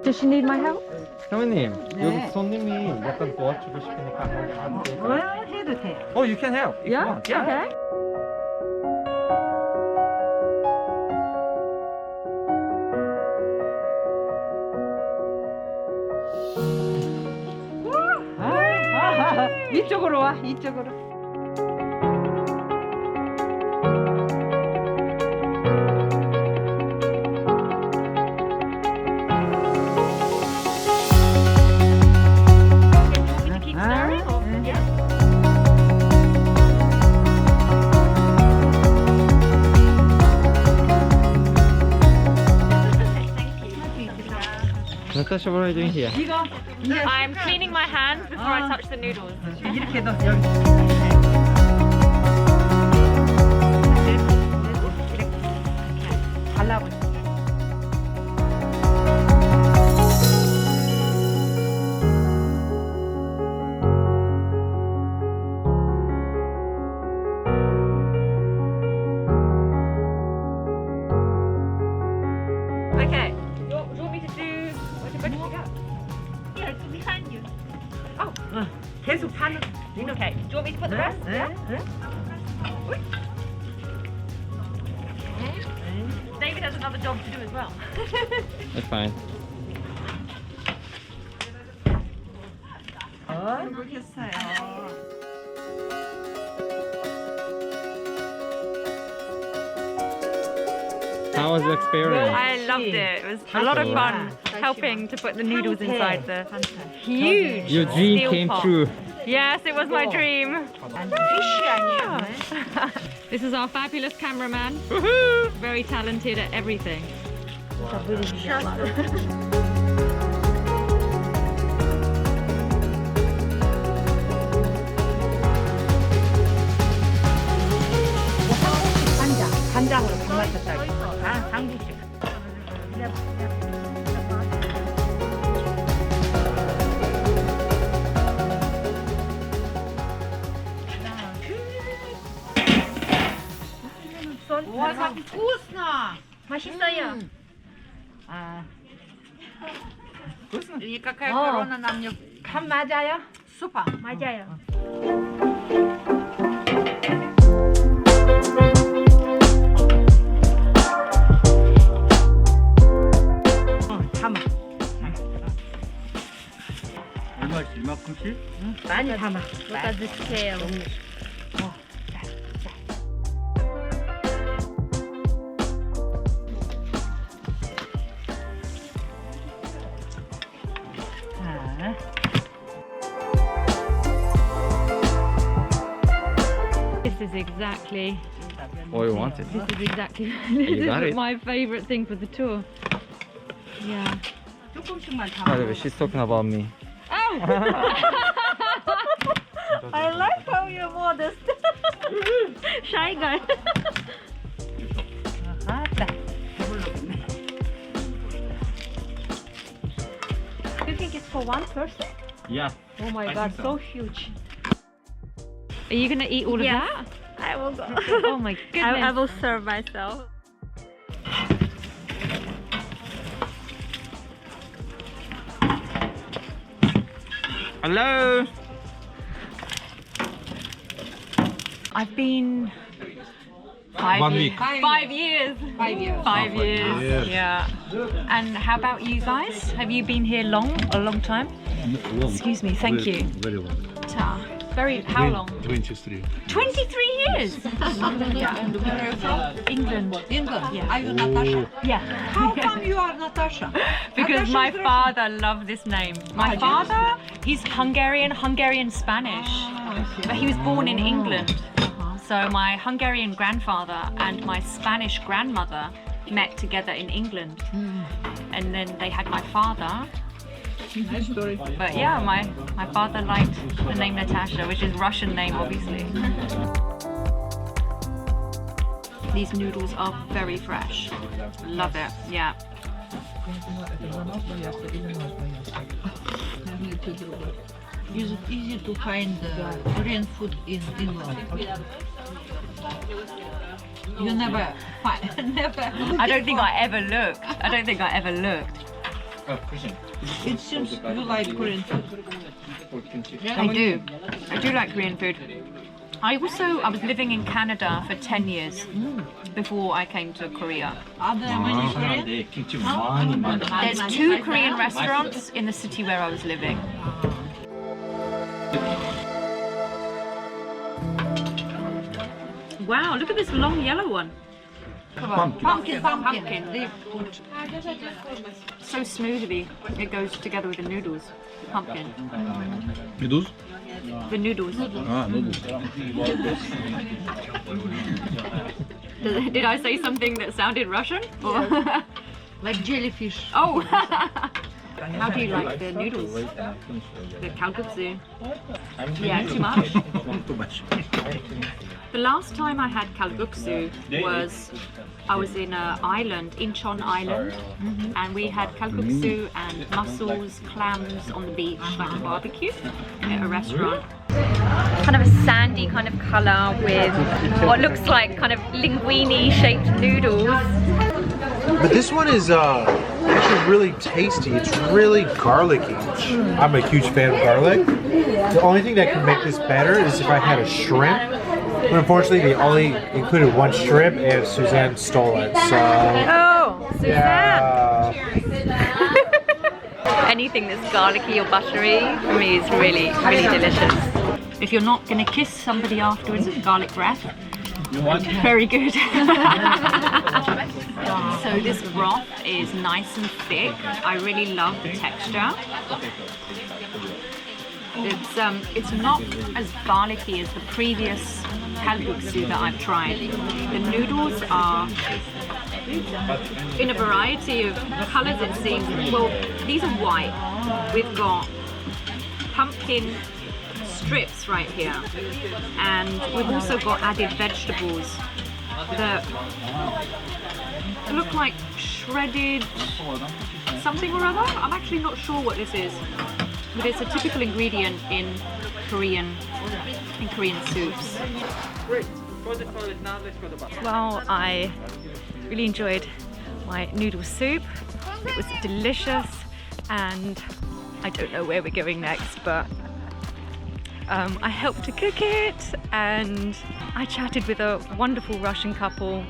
Does she need my help? 사모님, 네. 여기 손님이 약간 도와주고 싶으니까 한번 해도 돼. Oh, you can help. if you Yeah? want. Yeah. Okay. 이쪽으로 와, 이쪽으로. Natasha, what are you doing here? 이거 이제 I'm cleaning my hands before I touch the noodles. 이렇게 넣어 여기. 이렇게 발라버려. Okay. Do you want me to do what do you got? Yeah, it's behind you. Oh, 계속 파는. okay. Do you want me to put the rest? 네? 네? David has another job to do as well. That's fine. 모르겠어요. How was the experience? I loved it. It was a lot of fun helping to put the noodles inside the huge Your dream steel came pot. true. Yes, it was my dream. 피쉬 아니에요? This is our fabulous cameraman. Very talented at everything. 간장으로 밥 맞췄다. 아, 한국식. 와, 참 вкусно. 맛있어요. 아, И какая корона на мне. 간 맞아요? 수파. 맞아요. 담아. 얼마씩? 이만큼씩? 많이 담아. 갖다 주세요. 자. This is exactly. Oh, you want it? This is exactly. You This got is it. my favorite thing for the tour. Yeah. 조금씩만 By 담아. the way, she's talking about me. Oh. I like how you're modest. Shy guy. 아따. You think it's for one person? Yeah. Oh my I god, think so huge. Are you gonna eat all of Yes. that? I will go. Oh my goodness. I will serve myself. Hello. I've been 5 1 years. week. 5 years. 5 years. 5 years. years. Yeah. And how about you guys? Have you been here a long time? Excuse me, thank you. Very long. Ta. Very, how long? 23. 23 years! England. England. Yeah. Are you Natasha? Yeah. How come you are Natasha? Because Natasha my is Russian. father loved this name. My father, he's Hungarian Spanish, but he was born in England. So my Hungarian grandfather and my Spanish grandmother met together in England, and then they had my father. Nice story. But yeah, my father liked the name Natasha, which is Russian name, obviously. These noodles are very fresh. Love it. Yeah. Is it easy to find Korean food in England? You never find, never. I don't think I ever looked. It seems you like Korean food. I do. I do like Korean food. I was living in Canada for 10 years before I came to Korea. Are there many Korean? There's 2 Korean restaurants in the city where I was living. Wow, look at this long yellow one. Pumpkin. So smoothly, it goes together with the noodles. The pumpkin. Noodles? The noodles. Ah, noodles. Did I say something that sounded Russian? Or Like jellyfish. oh! How do you like the noodles? The kalguksu? Yeah, too much? Too much. The last time I had kalguksu was I was in an island, Incheon Island, and we had kalguksu and mussels, clams on the beach, like a barbecue at a restaurant. Kind of a sandy kind of colour with what looks like kind of linguine shaped noodles. But this one is actually really tasty. It's really garlicky. I'm a huge fan of garlic. The only thing that could make this better is if I had a shrimp. But unfortunately, they only included 1 shrimp and Suzanne stole it. So, Oh, Suzanne! yeah. Anything that's garlicky or buttery for me is really, really delicious. If you're not going to kiss somebody afterwards with garlic breath, very good. So this broth is nice and thick. I really love the texture. It's not as garlicky as the previous kalguksu that I've tried. The noodles are in a variety of colours, it seems. Well, these are white. We've got pumpkin strips right here, and we've also got added vegetables that look like shredded something or other. I'm actually not sure what this is, but it's a typical ingredient in Korean soups. Well, I really enjoyed my noodle soup. It was delicious, and I don't know where we're going next, but I helped to cook it, and I chatted with a wonderful Russian couple